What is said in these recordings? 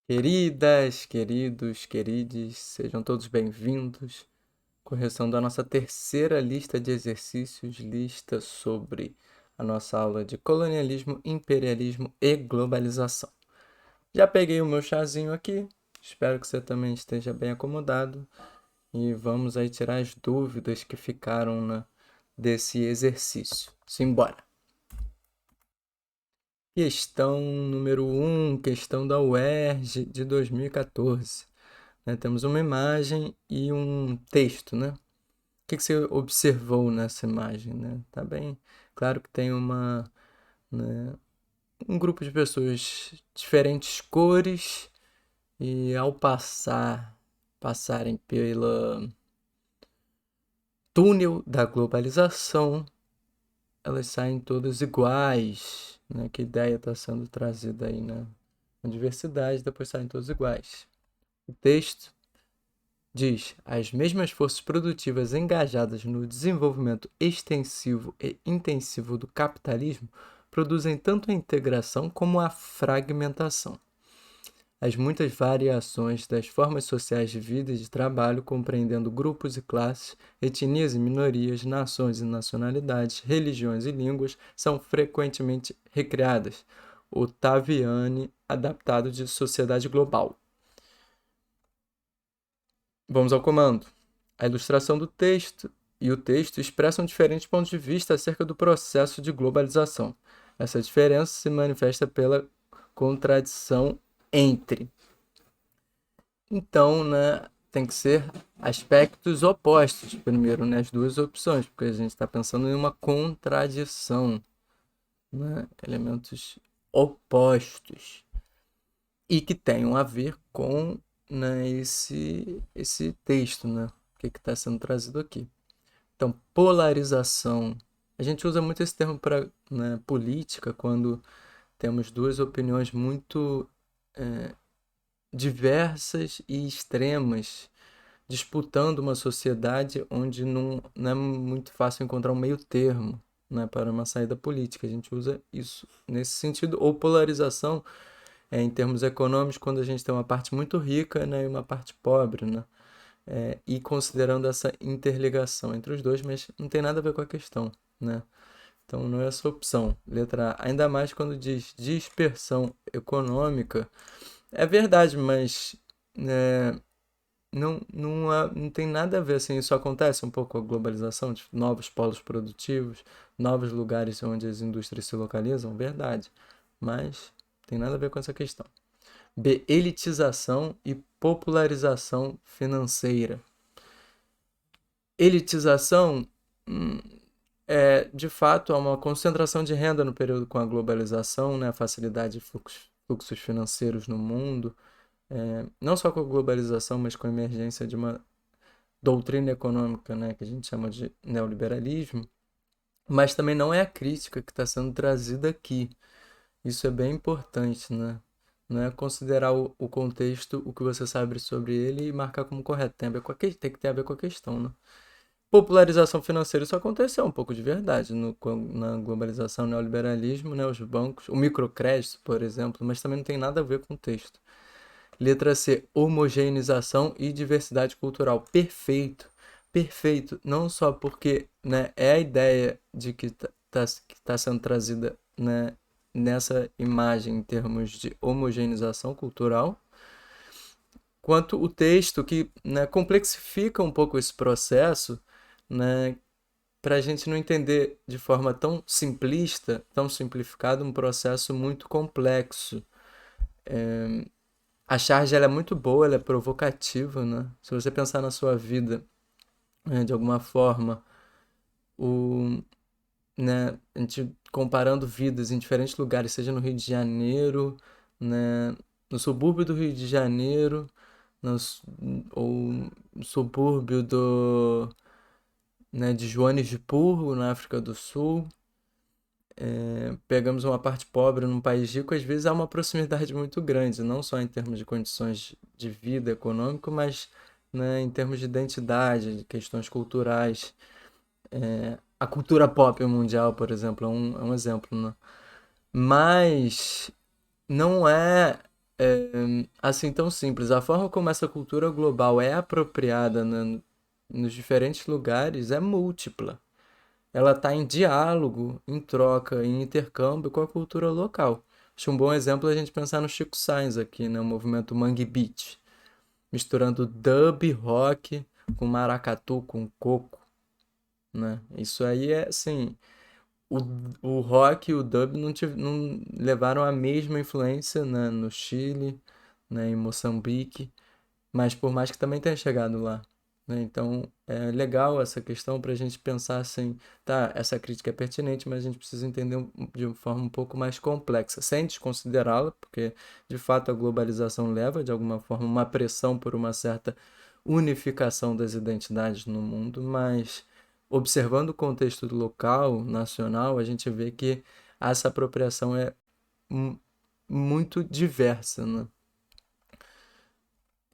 Queridas, queridos, querides, sejam todos bem-vindos. Correção da nossa terceira lista de exercícios, lista sobre a nossa aula de colonialismo, imperialismo e globalização. Já peguei o meu chazinho aqui, espero que você também esteja bem acomodado e vamos aí tirar as dúvidas que ficaram desse exercício. Simbora! Questão número 1, questão da UERJ de 2014. Temos uma imagem e um texto, né? O que você observou nessa imagem, né? Tá bem claro que tem né, um grupo de pessoas, diferentes cores, e ao passarem pela túnel da globalização, elas saem todas iguais, né? Que ideia está sendo trazida aí na diversidade, depois saem todas iguais. O texto diz: as mesmas forças produtivas engajadas no desenvolvimento extensivo e intensivo do capitalismo produzem tanto a integração como a fragmentação. As muitas variações das formas sociais de vida e de trabalho, compreendendo grupos e classes, etnias e minorias, nações e nacionalidades, religiões e línguas, são frequentemente recriadas. Ottaviani, adaptado de Sociedade Global. Vamos ao comando. A ilustração do texto e o texto expressam diferentes pontos de vista acerca do processo de globalização. Essa diferença se manifesta pela contradição entre. Então, né, tem que ser aspectos opostos primeiro, né, as duas opções, porque a gente está pensando em uma contradição, né, elementos opostos e que tenham a ver com, né, esse texto, né, o que está sendo trazido aqui. Então, polarização. A gente usa muito esse termo para, né, política quando temos duas opiniões muito diversas e extremas disputando uma sociedade onde não é muito fácil encontrar um meio termo, né, para uma saída política. A gente usa isso nesse sentido, ou polarização em termos econômicos, quando a gente tem uma parte muito rica, né, e uma parte pobre, né? E considerando essa interligação entre os dois, mas não tem nada a ver com a questão, né? Então não é essa opção. Letra A. Ainda mais quando diz dispersão econômica. É verdade, mas não tem nada a ver assim. Isso acontece um pouco com a globalização, de novos polos produtivos, novos lugares onde as indústrias se localizam, verdade. Mas tem nada a ver com essa questão. B. Elitização e popularização financeira. Elitização de fato, há uma concentração de renda no período com a globalização, né, a facilidade de fluxos financeiros no mundo, não só com a globalização, mas com a emergência de uma doutrina econômica, né, que a gente chama de neoliberalismo, mas também não é a crítica que está sendo trazida aqui. Isso é bem importante, né? Não é considerar o contexto, o que você sabe sobre ele e marcar como correto. Tem que ter a ver com a questão, né? Popularização financeira, isso aconteceu um pouco de verdade na globalização, neoliberalismo, né, os bancos, o microcrédito, por exemplo, mas também não tem nada a ver com o texto. Letra C, homogeneização e diversidade cultural. Perfeito, perfeito. Não só porque, né, é a ideia de que tá sendo trazida, né, nessa imagem em termos de homogeneização cultural, quanto o texto que, né, complexifica um pouco esse processo, né, para a gente não entender de forma tão simplista, tão simplificado, um processo muito complexo. A charge ela é muito boa, ela é provocativa, né? Se você pensar na sua vida, de alguma forma, o, né, a gente comparando vidas em diferentes lugares, seja no Rio de Janeiro, né, no subúrbio do Rio de Janeiro, nos, ou no subúrbio né, de Joanesburgo, na África do Sul, pegamos uma parte pobre num país rico, às vezes há uma proximidade muito grande, não só em termos de condições de vida econômico, mas, né, em termos de identidade, de questões culturais. A cultura pop mundial, por exemplo, é um exemplo, né? Mas não é. assim tão simples. A forma como essa cultura global é apropriada nos diferentes lugares é múltipla. Ela está em diálogo, em troca, em intercâmbio com a cultura local. Acho um bom exemplo a gente pensar no Chico Sainz aqui, né? O movimento Mangue Beat, misturando dub, rock com maracatu, com coco, né? Isso aí é assim, o, o rock e o dub não levaram a mesma influência, né, no Chile, né, em Moçambique, mas por mais que também tenha chegado lá, né? Então é legal essa questão para a gente pensar assim, tá, essa crítica é pertinente, mas a gente precisa entender de uma forma um pouco mais complexa, sem desconsiderá-la, porque de fato a globalização leva de alguma forma uma pressão por uma certa unificação das identidades no mundo, mas observando o contexto local, nacional, a gente vê que essa apropriação é mu- muito diversa, né?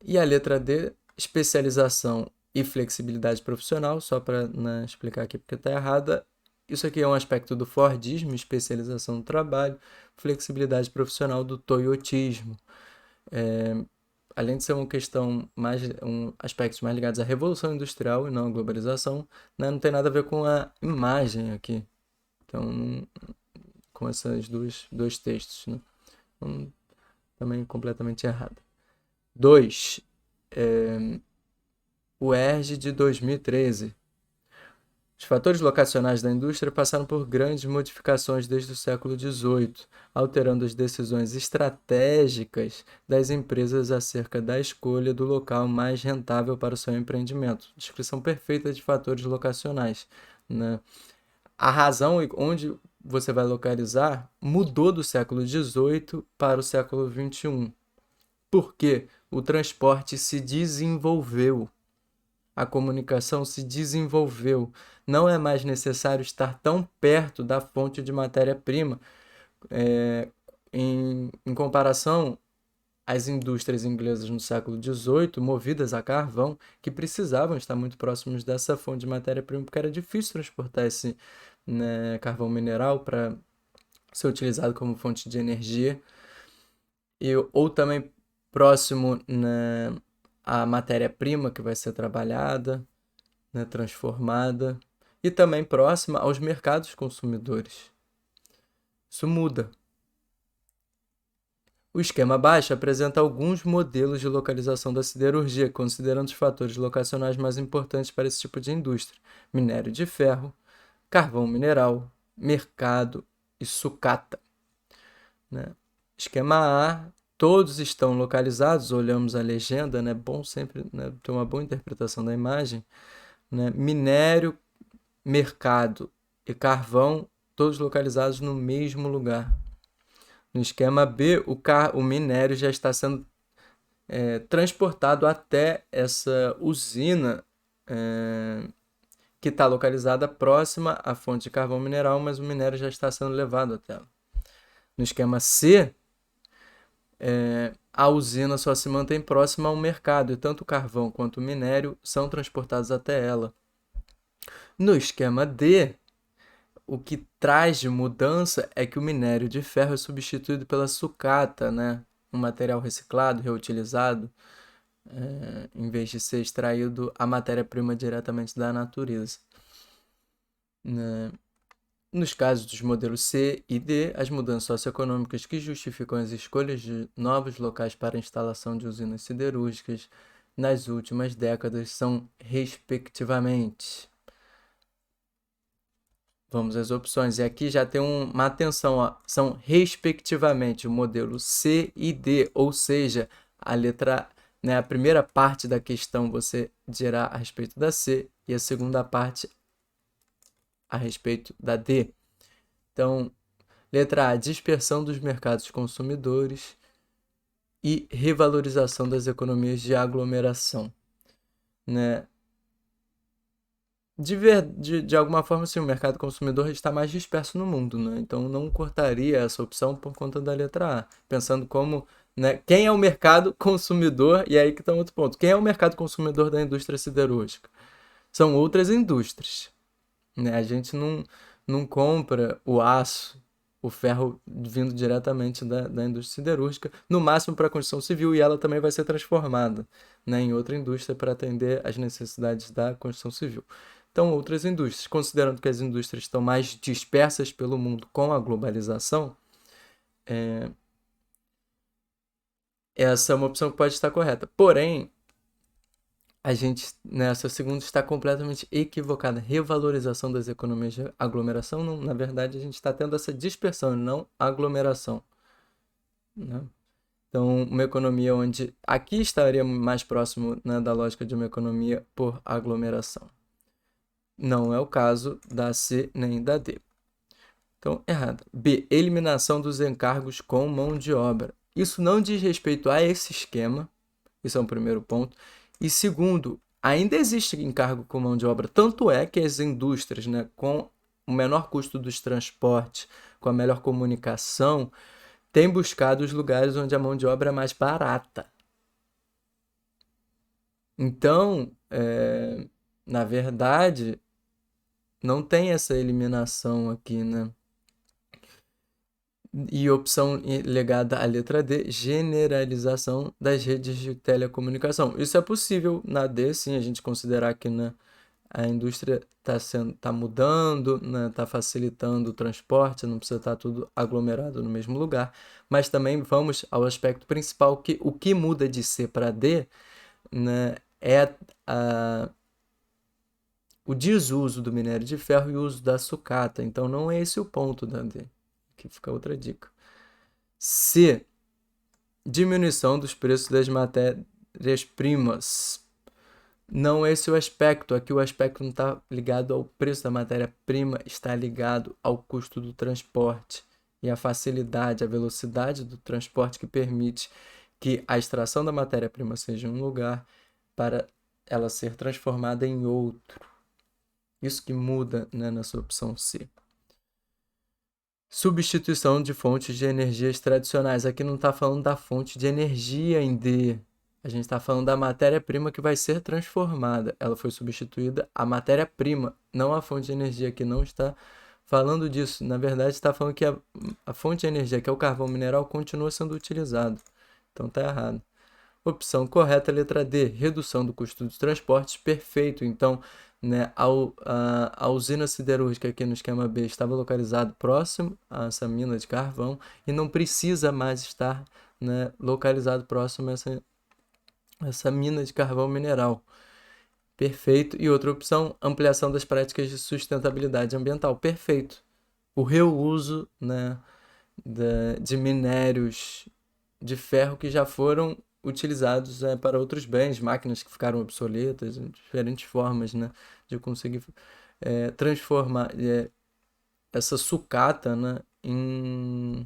E a letra D, especialização e flexibilidade profissional, só para, né, explicar aqui porque está errada. Isso aqui é um aspecto do Fordismo, especialização no trabalho, flexibilidade profissional do Toyotismo. É, além de ser uma questão mais, aspectos mais ligados à Revolução Industrial e não à globalização, né, não tem nada a ver com a imagem aqui. Então, com esses dois textos, né? Então, também completamente errado. 2. O ERG de 2013. Os fatores locacionais da indústria passaram por grandes modificações desde o século XVIII, alterando as decisões estratégicas das empresas acerca da escolha do local mais rentável para o seu empreendimento. Descrição perfeita de fatores locacionais, né? A razão onde você vai localizar mudou do século XVIII para o século XXI. Porque o transporte se desenvolveu, a comunicação se desenvolveu. Não é mais necessário estar tão perto da fonte de matéria-prima. Em comparação às indústrias inglesas no século XVIII, movidas a carvão, que precisavam estar muito próximos dessa fonte de matéria-prima, porque era difícil transportar esse, né, carvão mineral para ser utilizado como fonte de energia. Ou também próximo, né, à matéria-prima que vai ser trabalhada, né, transformada, e também próxima aos mercados consumidores. Isso muda. O esquema abaixo apresenta alguns modelos de localização da siderurgia, considerando os fatores locacionais mais importantes para esse tipo de indústria: minério de ferro, carvão mineral, mercado e sucata, né? Esquema A, todos estão localizados, olhamos a legenda, né? Bom sempre, né, ter uma boa interpretação da imagem, né? Minério, mercado e carvão, todos localizados no mesmo lugar. No esquema B, o minério já está sendo transportado até essa usina que está localizada próxima à fonte de carvão mineral, mas o minério já está sendo levado até ela. No esquema C, a usina só se mantém próxima ao mercado e tanto o carvão quanto o minério são transportados até ela. No esquema D, o que traz de mudança é que o minério de ferro é substituído pela sucata, né? Um material reciclado, reutilizado, em vez de ser extraído a matéria-prima diretamente da natureza, né? Nos casos dos modelos C e D, as mudanças socioeconômicas que justificam as escolhas de novos locais para a instalação de usinas siderúrgicas nas últimas décadas são, respectivamente. Vamos às opções. E aqui já tem uma atenção, ó. São respectivamente o modelo C e D, ou seja, a letra, né, a primeira parte da questão você dirá a respeito da C e a segunda parte a respeito da D. Então, letra A, dispersão dos mercados consumidores e revalorização das economias de aglomeração, né? De alguma forma, sim, o mercado consumidor está mais disperso no mundo, né? Então, não cortaria essa opção por conta da letra A. Pensando como, né, quem é o mercado consumidor, e aí que está outro ponto. Quem é o mercado consumidor da indústria siderúrgica? São outras indústrias, né? A gente não compra o aço, o ferro vindo diretamente da indústria siderúrgica, no máximo para a construção civil, e ela também vai ser transformada, né, em outra indústria para atender às necessidades da construção civil. Então, outras indústrias, considerando que as indústrias estão mais dispersas pelo mundo com a globalização, essa é uma opção que pode estar correta. Porém, a gente, nessa segunda, está completamente equivocada. Revalorização das economias de aglomeração, não, na verdade, a gente está tendo essa dispersão, não aglomeração, né? Então, uma economia onde aqui estaria mais próximo, né, da lógica de uma economia por aglomeração. Não é o caso da C nem da D. Então, errado. B. Eliminação dos encargos com mão de obra. Isso não diz respeito a esse esquema. Isso é um primeiro ponto. E segundo, ainda existe encargo com mão de obra. Tanto é que as indústrias, né, com o menor custo dos transportes, com a melhor comunicação, têm buscado os lugares onde a mão de obra é mais barata. Então, na verdade, não tem essa eliminação aqui, né? E opção legada à letra D, generalização das redes de telecomunicação. Isso é possível na D, sim, a gente considerar que, né, a indústria tá mudando, né, tá facilitando o transporte, não precisa estar tudo aglomerado no mesmo lugar. Mas também vamos ao aspecto principal, que o que muda de C para D, né, é o desuso do minério de ferro e o uso da sucata. Então não é esse o ponto da D. Aqui fica outra dica. C. Diminuição dos preços das matérias-primas. Não esse é o aspecto. Aqui o aspecto não está ligado ao preço da matéria-prima, está ligado ao custo do transporte e a facilidade, a velocidade do transporte que permite que a extração da matéria-prima seja em um lugar para ela ser transformada em outro. Isso que muda, né, na sua opção C. Substituição de fontes de energias tradicionais. Aqui não está falando da fonte de energia em D. A gente está falando da matéria-prima que vai ser transformada. Ela foi substituída a matéria-prima, não a fonte de energia, que não está falando disso. Na verdade, está falando que a fonte de energia, que é o carvão mineral, continua sendo utilizado. Então está errado. Opção correta, letra D, redução do custo dos transportes, perfeito. Então, né, a usina siderúrgica aqui no esquema B estava localizado próximo a essa mina de carvão e não precisa mais estar, né, localizado próximo a essa mina de carvão mineral. Perfeito. E outra opção, ampliação das práticas de sustentabilidade ambiental. Perfeito. O reuso, né, de minérios de ferro que já foram utilizados para outros bens, máquinas que ficaram obsoletas, diferentes formas, né, de conseguir transformar essa sucata, né, em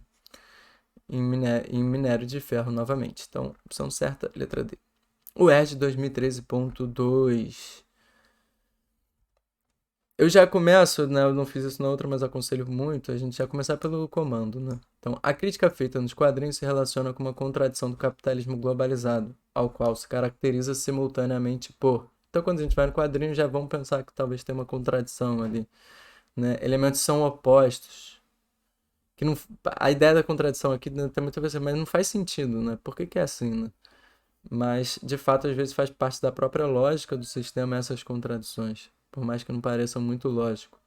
minério de ferro novamente. Então, opção certa, letra D. O ERG 2013.2. Eu já começo, né? Eu não fiz isso na outra, mas aconselho muito a gente já começar pelo comando, né? Então, a crítica feita nos quadrinhos se relaciona com uma contradição do capitalismo globalizado, ao qual se caracteriza simultaneamente por. Então, quando a gente vai no quadrinho, já vamos pensar que talvez tenha uma contradição ali, né? Elementos são opostos. Que não, a ideia da contradição aqui, né, tem muita coisa, mas não faz sentido, né? Por que que é assim, né? Mas, de fato, às vezes faz parte da própria lógica do sistema essas contradições, por mais que não pareçam muito lógico.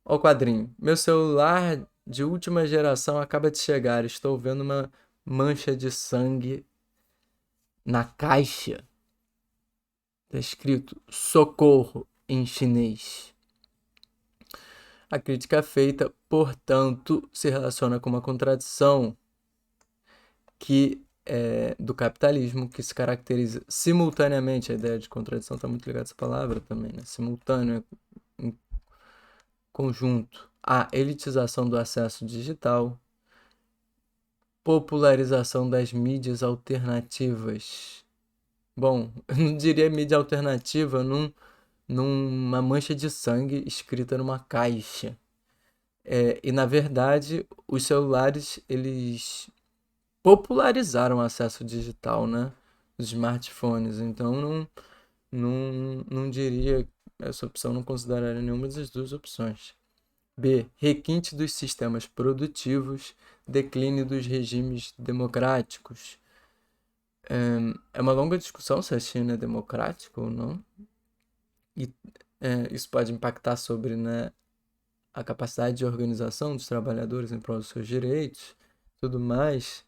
Ó o quadrinho. Meu celular de última geração acaba de chegar. Estou vendo uma mancha de sangue na caixa. Está escrito socorro em chinês. A crítica feita, portanto, se relaciona com uma contradição que do capitalismo, que se caracteriza simultaneamente. A ideia de contradição está muito ligada a essa palavra também, né? Simultâneo, em conjunto. A elitização do acesso digital, popularização das mídias alternativas. Bom, eu não diria mídia alternativa numa mancha de sangue escrita numa caixa. E na verdade, os celulares, eles popularizaram o acesso digital, né? Os smartphones. Então, não diria, essa opção não consideraria nenhuma das duas opções. B. Requinte dos sistemas produtivos, declínio dos regimes democráticos. É uma longa discussão se a China é democrática ou não. E isso pode impactar sobre, né, a capacidade de organização dos trabalhadores em prol dos seus direitos, tudo mais.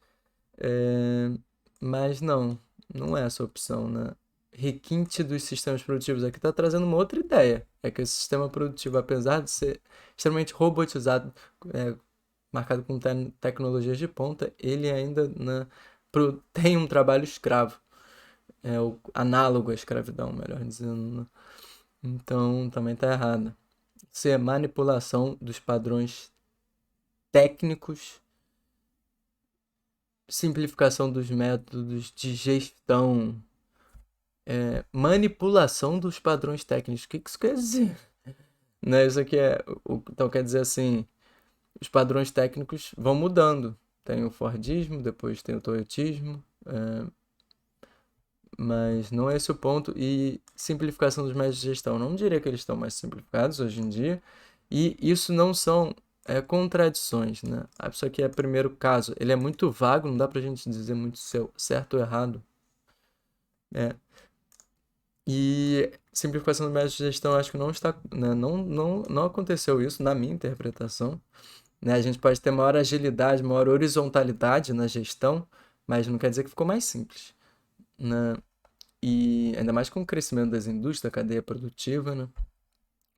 É, mas não é essa opção, né? Requinte dos sistemas produtivos aqui está trazendo uma outra ideia. É que esse sistema produtivo, apesar de ser extremamente robotizado, marcado com tecnologias de ponta, ele ainda, né, tem um trabalho escravo. É o análogo à escravidão, melhor dizendo, né? Então também está errado. C. Manipulação dos padrões técnicos, simplificação dos métodos de gestão, manipulação dos padrões técnicos. O que isso quer dizer? Né, isso aqui então quer dizer assim, os padrões técnicos vão mudando. Tem o Fordismo, depois tem o Toyotismo, mas não é esse o ponto. E simplificação dos métodos de gestão. Não diria que eles estão mais simplificados hoje em dia. E isso não são contradições, né? Isso aqui é o primeiro caso. Ele é muito vago, não dá pra gente dizer muito certo ou errado. E simplificação do método de gestão, acho que não está, né, não aconteceu isso na minha interpretação. Né? A gente pode ter maior agilidade, maior horizontalidade na gestão, mas não quer dizer que ficou mais simples. Né? E ainda mais com o crescimento das indústrias, da cadeia produtiva, né?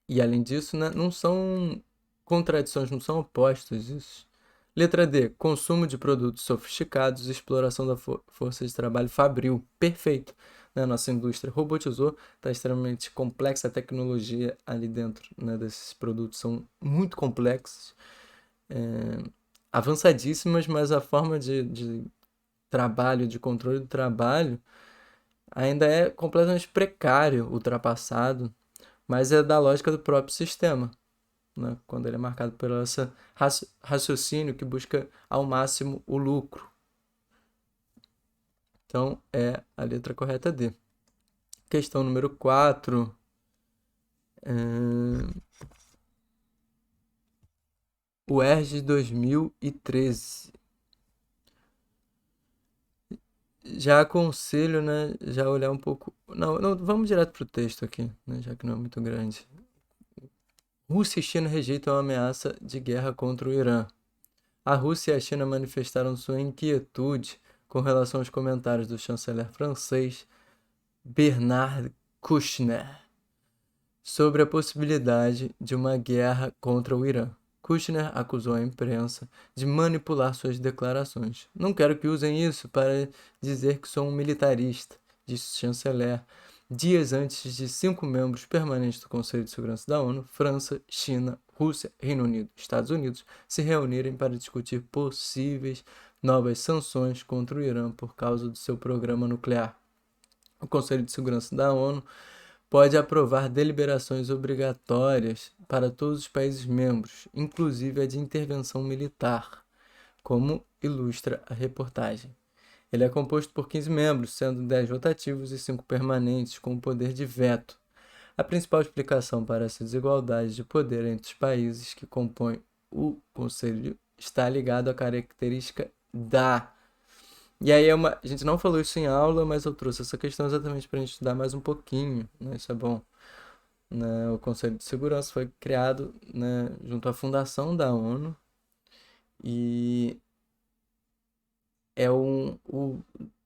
E além disso, né, não são contradições, não são opostos isso. Letra D. Consumo de produtos sofisticados e exploração da força de trabalho fabril. Perfeito. Né? Nossa indústria robotizou, está extremamente complexa a tecnologia ali dentro, né, desses produtos são muito complexos, avançadíssimas, mas a forma de trabalho, de controle do trabalho, ainda é completamente precário, ultrapassado, mas é da lógica do próprio sistema, né? Quando ele é marcado por esse raciocínio que busca ao máximo o lucro. Então é a letra correta D. Questão número 4. O ERJ 2013. Já aconselho, né, já olhar um pouco. Não, vamos direto pro texto aqui, né, já que não é muito grande. Rússia e China rejeitam a ameaça de guerra contra o Irã. A Rússia e a China manifestaram sua inquietude com relação aos comentários do chanceler francês Bernard Kouchner sobre a possibilidade de uma guerra contra o Irã. Kouchner acusou a imprensa de manipular suas declarações. Não quero que usem isso para dizer que sou um militarista, disse o chanceler, dias antes de 5 membros permanentes do Conselho de Segurança da ONU, França, China, Rússia, Reino Unido e Estados Unidos, se reunirem para discutir possíveis novas sanções contra o Irã por causa do seu programa nuclear. O Conselho de Segurança da ONU pode aprovar deliberações obrigatórias para todos os países membros, inclusive a de intervenção militar, como ilustra a reportagem. Ele é composto por 15 membros, sendo 10 rotativos e 5 permanentes, com o poder de veto. A principal explicação para essa desigualdade de poder entre os países que compõem o Conselho está ligado à característica da. E aí a gente não falou isso em aula, mas eu trouxe essa questão exatamente para a gente estudar mais um pouquinho, né? Isso é bom. Né? O Conselho de Segurança foi criado, né, junto à fundação da ONU e é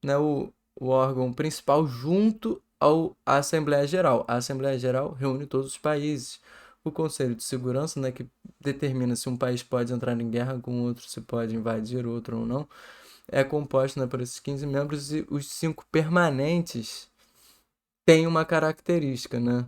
né, o órgão principal junto à Assembleia Geral. A Assembleia Geral reúne todos os países. O Conselho de Segurança, né, que determina se um país pode entrar em guerra com outro, se pode invadir outro ou não, é composto, né, por esses 15 membros e os 5 permanentes têm uma característica, né?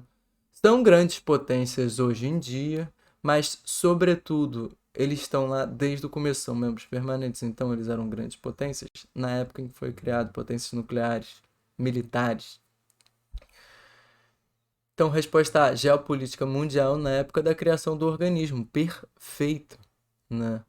São grandes potências hoje em dia, mas, sobretudo, eles estão lá desde o começo, são membros permanentes, então eles eram grandes potências na época em que foi criado, potências nucleares, militares. Então, resposta A, geopolítica mundial na época da criação do organismo, perfeito, né?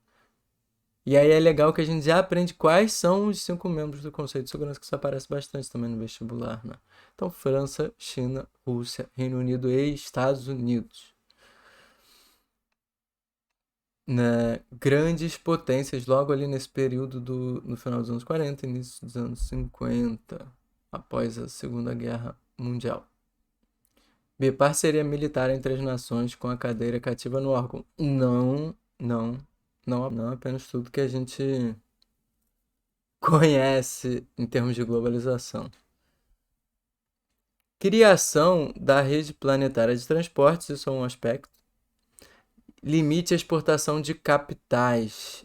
E aí é legal que a gente já aprende quais são os 5 membros do Conselho de Segurança, que isso aparece bastante também no vestibular, né? Então, França, China, Rússia, Reino Unido e Estados Unidos. né, grandes potências logo ali nesse período no final dos anos 40, início dos anos 50, após a Segunda Guerra Mundial. B. Parceria militar entre as nações com a cadeira cativa no órgão. Não apenas tudo que a gente conhece em termos de globalização. Criação da rede planetária de transportes, isso é um aspecto. Limite à exportação de capitais.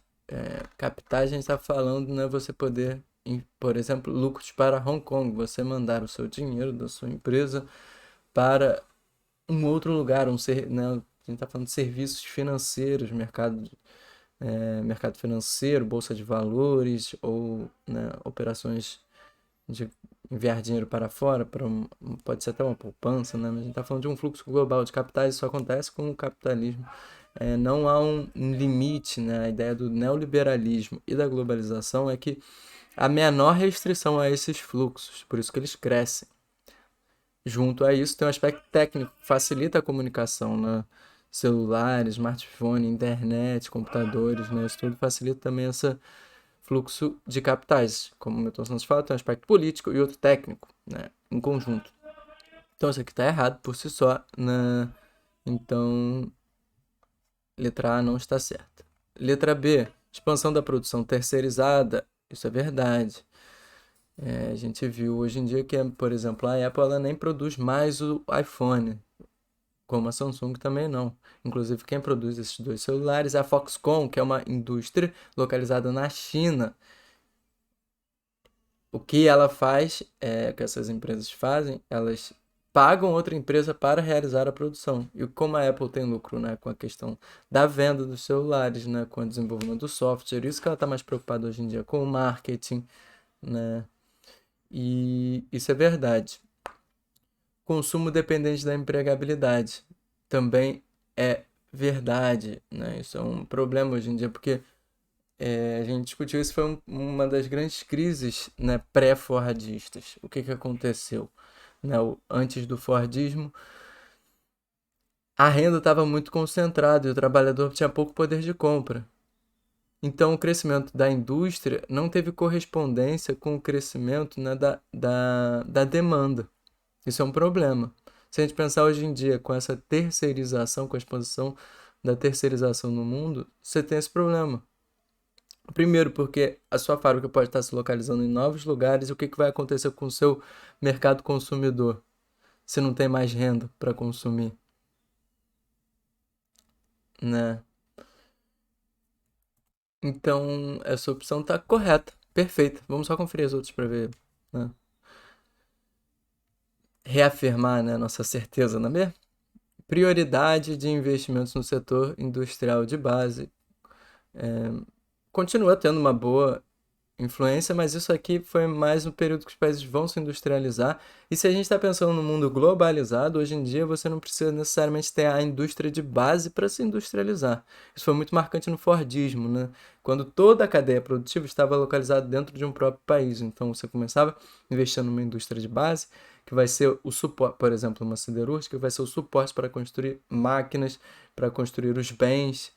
Capitais, a gente está falando, né, você poder, por exemplo, lucros para Hong Kong, você mandar o seu dinheiro da sua empresa para um outro lugar, né, a gente está falando de serviços financeiros, mercado financeiro, bolsa de valores ou, né, operações de enviar dinheiro para fora, pode ser até uma poupança, né? Mas a gente está falando de um fluxo global de capitais, isso acontece com o capitalismo. Não há um limite, né? A ideia do neoliberalismo e da globalização é que a menor restrição a esses fluxos, por isso que eles crescem. Junto a isso, tem um aspecto técnico que facilita a comunicação, né? Celulares, smartphone, internet, computadores, né? Isso tudo facilita também esse fluxo de capitais. Como o Milton Santos fala, tem um aspecto político e outro técnico, né? Em conjunto. Então, isso aqui está errado por si só, né? Então, letra A não está certa. Letra B, expansão da produção terceirizada. Isso é verdade. A gente viu hoje em dia que, por exemplo, a Apple ela nem produz mais o iPhone, como a Samsung também não. Inclusive, quem produz esses dois celulares é a Foxconn, que é uma indústria localizada na China. O que ela faz, que essas empresas fazem, elas pagam outra empresa para realizar a produção. E como a Apple tem lucro, né, com a questão da venda dos celulares, né, com o desenvolvimento do software, isso que ela está mais preocupada hoje em dia com o marketing, né? E isso é verdade. Consumo dependente da empregabilidade também é verdade, né? Isso é um problema hoje em dia, porque a gente discutiu isso, foi uma das grandes crises, né, pré-fordistas. O que aconteceu? Né, antes do Fordismo, a renda estava muito concentrada e o trabalhador tinha pouco poder de compra. Então, o crescimento da indústria não teve correspondência com o crescimento, né, da demanda. Isso é um problema. Se a gente pensar hoje em dia com essa terceirização, com a expansão da terceirização no mundo, você tem esse problema. Primeiro, porque a sua fábrica pode estar se localizando em novos lugares e o que vai acontecer com o seu mercado consumidor se não tem mais renda para consumir, né? Então, essa opção está correta, perfeita. Vamos só conferir as outras para ver, né? Reafirmar, né, nossa certeza, não é mesmo? Prioridade de investimentos no setor industrial de base. Continua tendo uma boa influência, mas isso aqui foi mais no período que os países vão se industrializar. E se a gente está pensando no mundo globalizado, hoje em dia você não precisa necessariamente ter a indústria de base para se industrializar. Isso foi muito marcante no Fordismo, né? Quando toda a cadeia produtiva estava localizada dentro de um próprio país. Então você começava investindo numa indústria de base, que vai ser o suporte, por exemplo, uma siderúrgica, que vai ser o suporte para construir máquinas, para construir os bens,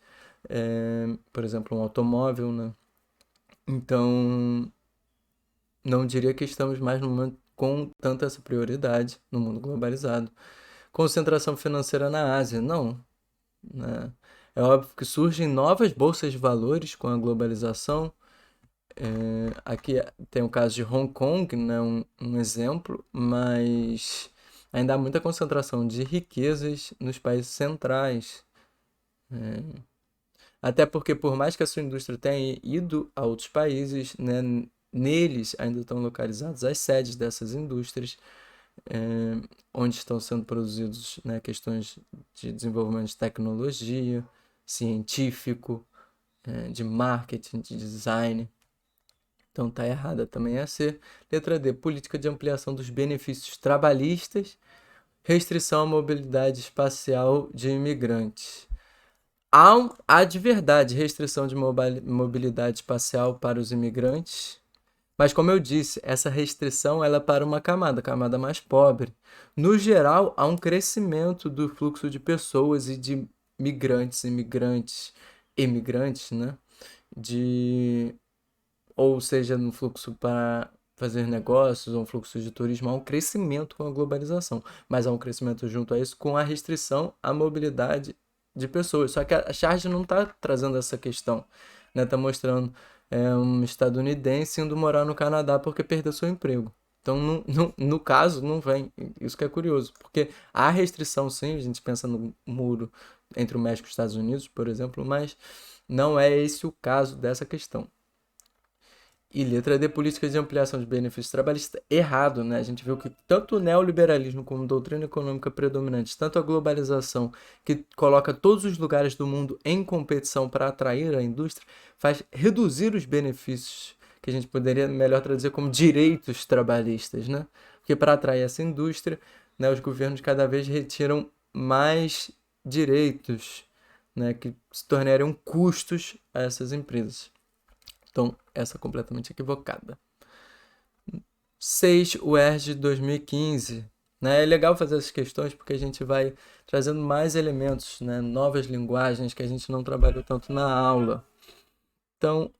por exemplo, um automóvel, né? Então, não diria que estamos mais no momento com tanta essa prioridade no mundo globalizado. Concentração financeira na Ásia, não, né? É óbvio que surgem novas bolsas de valores com a globalização. Aqui tem o caso de Hong Kong, né, um exemplo, mas ainda há muita concentração de riquezas nos países centrais. Até porque, por mais que a sua indústria tenha ido a outros países, né, neles ainda estão localizadas as sedes dessas indústrias, onde estão sendo produzidos, né, questões de desenvolvimento de tecnologia, científico, de marketing, de design. Então tá errada também a C. Letra D, política de ampliação dos benefícios trabalhistas, restrição à mobilidade espacial de imigrantes. Há de verdade restrição de mobilidade espacial para os imigrantes, mas como eu disse, essa restrição ela é para uma camada, a camada mais pobre. No geral, há um crescimento do fluxo de pessoas e de migrantes e imigrantes, emigrantes, né? De, ou seja, no fluxo para fazer negócios, ou um fluxo de turismo, há um crescimento com a globalização, mas há um crescimento junto a isso com a restrição à mobilidade de pessoas. Só que a charge não está trazendo essa questão, né? Está mostrando um estadunidense indo morar no Canadá porque perdeu seu emprego. Então, no caso, não vem. Isso que é curioso, porque há restrição, sim, a gente pensa no muro entre o México e os Estados Unidos, por exemplo, mas não é esse o caso dessa questão. E letra D, políticas de ampliação de benefícios trabalhistas, errado, né? A gente viu que tanto o neoliberalismo como doutrina econômica predominante, tanto a globalização, que coloca todos os lugares do mundo em competição para atrair a indústria, faz reduzir os benefícios, que a gente poderia melhor traduzir como direitos trabalhistas, né? Porque para atrair essa indústria, né, os governos cada vez retiram mais direitos, né, que se tornariam custos a essas empresas. Então, essa é completamente equivocada. 6, o ERJ de 2015. Né? É legal fazer essas questões porque a gente vai trazendo mais elementos, né? Novas linguagens que a gente não trabalhou tanto na aula. Então,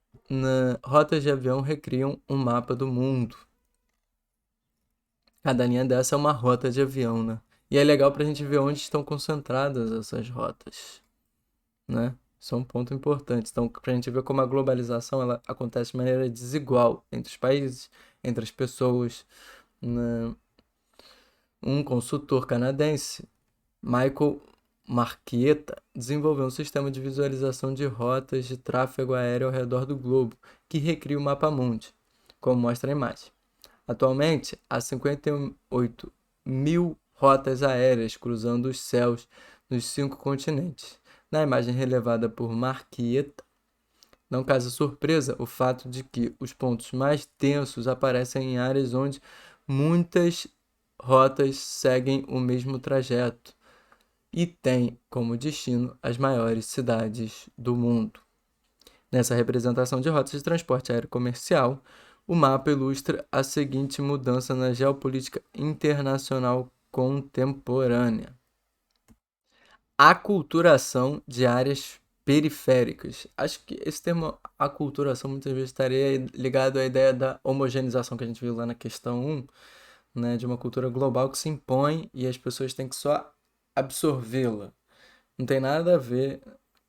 rotas de avião recriam um mapa do mundo. Cada linha dessa é uma rota de avião, né? E é legal para a gente ver onde estão concentradas essas rotas, né? Isso é um ponto importante. Então, para a gente ver como a globalização ela acontece de maneira desigual entre os países, entre as pessoas, né? Um consultor canadense, Michael Marquieta, desenvolveu um sistema de visualização de rotas de tráfego aéreo ao redor do globo, que recria o mapa mundi, como mostra a imagem. Atualmente, há 58 mil rotas aéreas cruzando os céus nos 5 continentes. Na imagem relevada por Marquieta, não causa surpresa o fato de que os pontos mais tensos aparecem em áreas onde muitas rotas seguem o mesmo trajeto e têm como destino as maiores cidades do mundo. Nessa representação de rotas de transporte aéreo comercial, o mapa ilustra a seguinte mudança na geopolítica internacional contemporânea: aculturação de áreas periféricas. Acho que esse termo aculturação muitas vezes estaria ligado à ideia da homogeneização que a gente viu lá na questão 1, né, de uma cultura global que se impõe e as pessoas têm que só absorvê-la. Não tem nada a ver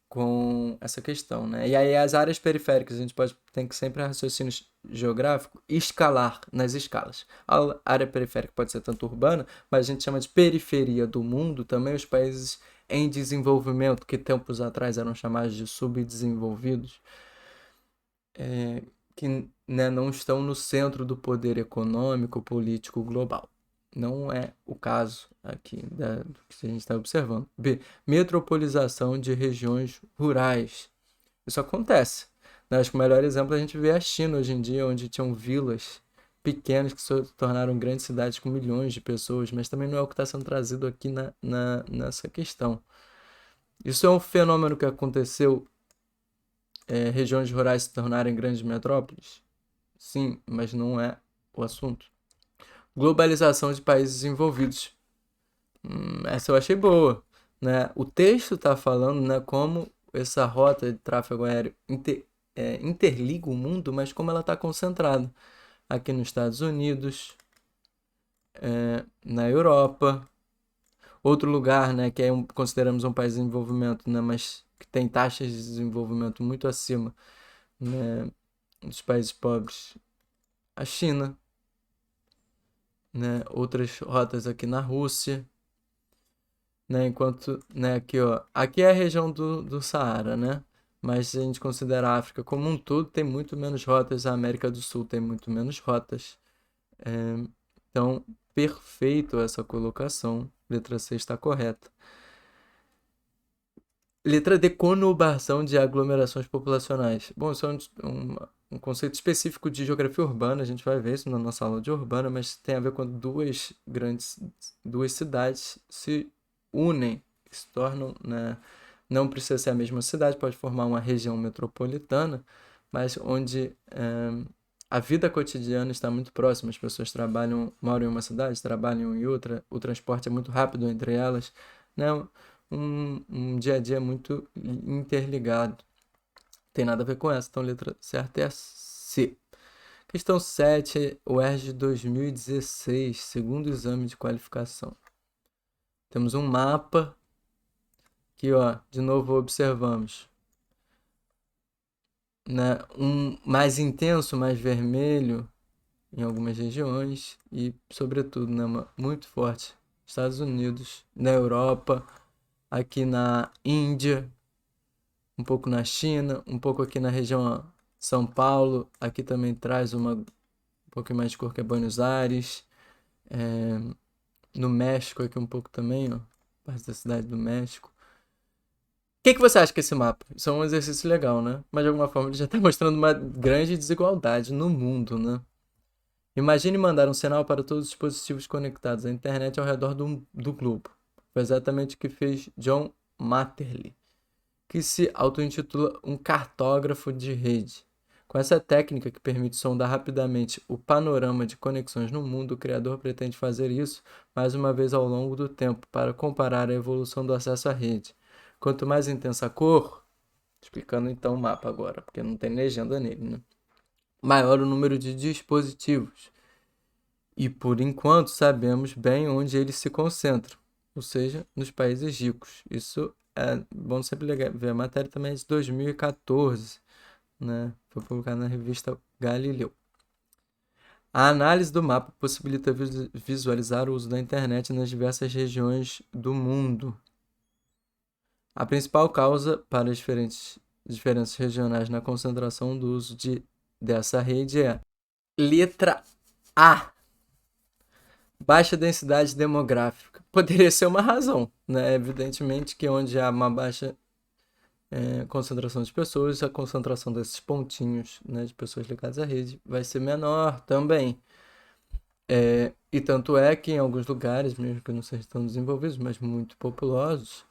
com essa questão, né? E aí as áreas periféricas, a gente tem que sempre raciocínio geográfico escalar nas escalas. A área periférica pode ser tanto urbana, mas a gente chama de periferia do mundo também os países em desenvolvimento, que tempos atrás eram chamados de subdesenvolvidos, que, né, não estão no centro do poder econômico, político global. Não é o caso aqui do que a gente está observando. B. Metropolização de regiões rurais. Isso acontece, né? Acho que o melhor exemplo a gente vê a China hoje em dia, onde tinham vilas pequenas que se tornaram grandes cidades com milhões de pessoas, mas também não é o que está sendo trazido aqui nessa questão. Isso é um fenômeno que aconteceu, regiões rurais se tornarem grandes metrópoles? Sim, mas não é o assunto. Globalização de países desenvolvidos. Essa eu achei boa, né? O texto está falando, né, como essa rota de tráfego aéreo interliga o mundo, mas como ela está concentrada aqui nos Estados Unidos, na Europa, outro lugar, né, que consideramos um país em desenvolvimento, né, mas que tem taxas de desenvolvimento muito acima, né, dos países pobres, a China, né, outras rotas aqui na Rússia, né, enquanto, né, aqui, ó, aqui é a região do Saara, né, mas se a gente considerar a África como um todo, tem muito menos rotas, a América do Sul tem muito menos rotas, então, perfeito essa colocação, letra C está correta. Letra D, conurbação de aglomerações populacionais. Bom, isso é um conceito específico de geografia urbana, a gente vai ver isso na nossa aula de urbana, mas tem a ver com duas cidades se unem, se tornam, né, não precisa ser a mesma cidade, pode formar uma região metropolitana, mas onde a vida cotidiana está muito próxima, as pessoas moram em uma cidade, trabalham em outra, o transporte é muito rápido entre elas, né? Um dia a dia muito interligado. Tem nada a ver com essa, então a letra certa é a C. Questão 7, UERJ 2016, segundo exame de qualificação. Temos um mapa, que ó, de novo observamos, né, um mais intenso, mais vermelho em algumas regiões e, sobretudo, né, muito forte Estados Unidos, na Europa, aqui na Índia, um pouco na China, um pouco aqui na região São Paulo, aqui também traz um pouquinho mais de cor que é Buenos Aires, no México aqui um pouco também, ó, parte da cidade do México. O que você acha que é esse mapa? Isso é um exercício legal, né? Mas de alguma forma ele já está mostrando uma grande desigualdade no mundo, né? Imagine mandar um sinal para todos os dispositivos conectados à internet ao redor do globo. Foi exatamente o que fez John Matherly, que se auto-intitula um cartógrafo de rede. Com essa técnica que permite sondar rapidamente o panorama de conexões no mundo, o criador pretende fazer isso mais uma vez ao longo do tempo para comparar a evolução do acesso à rede. Quanto mais intensa a cor, explicando então o mapa agora, porque não tem legenda nele, né? Maior o número de dispositivos. E por enquanto sabemos bem onde eles se concentram, ou seja, nos países ricos. Isso é bom sempre ver. A matéria também é de 2014, né? Foi publicada na revista Galileu. A análise do mapa possibilita visualizar o uso da internet nas diversas regiões do mundo. A principal causa para as diferenças regionais na concentração do uso dessa rede é letra A. Baixa densidade demográfica. Poderia ser uma razão, né? Evidentemente que onde há uma baixa concentração de pessoas, a concentração desses pontinhos, né, de pessoas ligadas à rede vai ser menor também. E tanto é que em alguns lugares, mesmo que não sejam tão desenvolvidos, mas muito populosos,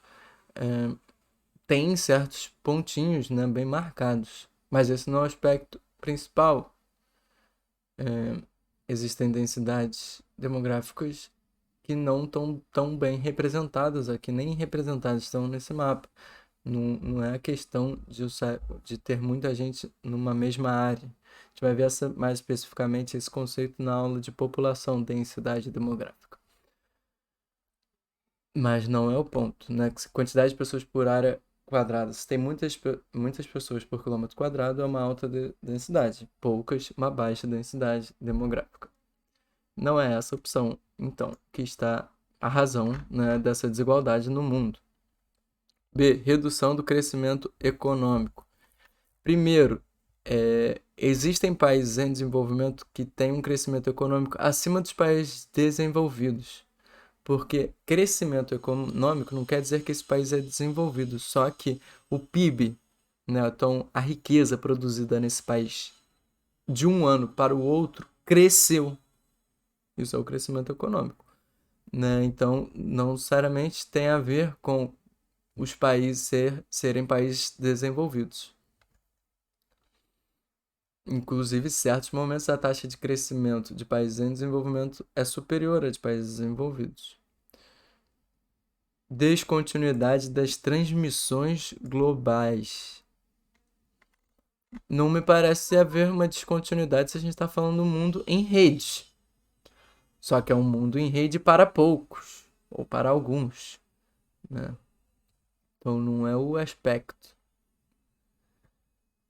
tem certos pontinhos, né, bem marcados. Mas esse não é o aspecto principal. Existem densidades demográficas que não estão tão bem representadas aqui, nem representadas estão nesse mapa. Não é a questão de ter muita gente numa mesma área. A gente vai ver mais especificamente esse conceito na aula de população, densidade demográfica. Mas não é o ponto, né? Quantidade de pessoas por área quadrada. Se tem muitas pessoas por quilômetro quadrado, é uma alta densidade. Poucas, uma baixa densidade demográfica. Não é essa opção, então, que está a razão, né, dessa desigualdade no mundo. B. Redução do crescimento econômico. Primeiro, existem países em desenvolvimento que têm um crescimento econômico acima dos países desenvolvidos. Porque crescimento econômico não quer dizer que esse país é desenvolvido, só que o PIB, né, então a riqueza produzida nesse país de um ano para o outro cresceu. Isso é o crescimento econômico, né? Então, não necessariamente tem a ver com os países serem países desenvolvidos. Inclusive, em certos momentos, a taxa de crescimento de países em desenvolvimento é superior à de países desenvolvidos. Descontinuidade das transmissões globais. Não me parece haver uma descontinuidade se a gente está falando do mundo em rede. Só que é um mundo em rede para poucos, ou para alguns, né? Então não é o aspecto.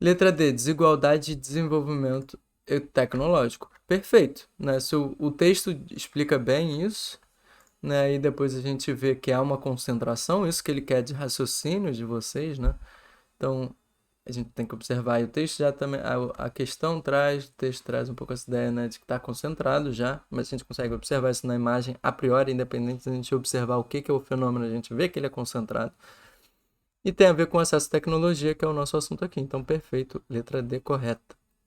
Letra D, desigualdade de desenvolvimento tecnológico. Perfeito, né? Se o texto explica bem isso, né? E depois a gente vê que há uma concentração, isso que ele quer de raciocínio de vocês, né? Então a gente tem que observar. E o texto já também, a questão traz, o texto traz um pouco essa ideia, né, de que está concentrado já, mas a gente consegue observar isso na imagem a priori, independente de a gente observar o que é o fenômeno, a gente vê que ele é concentrado. E tem a ver com acesso à tecnologia, que é o nosso assunto aqui. Então, perfeito, letra D correta.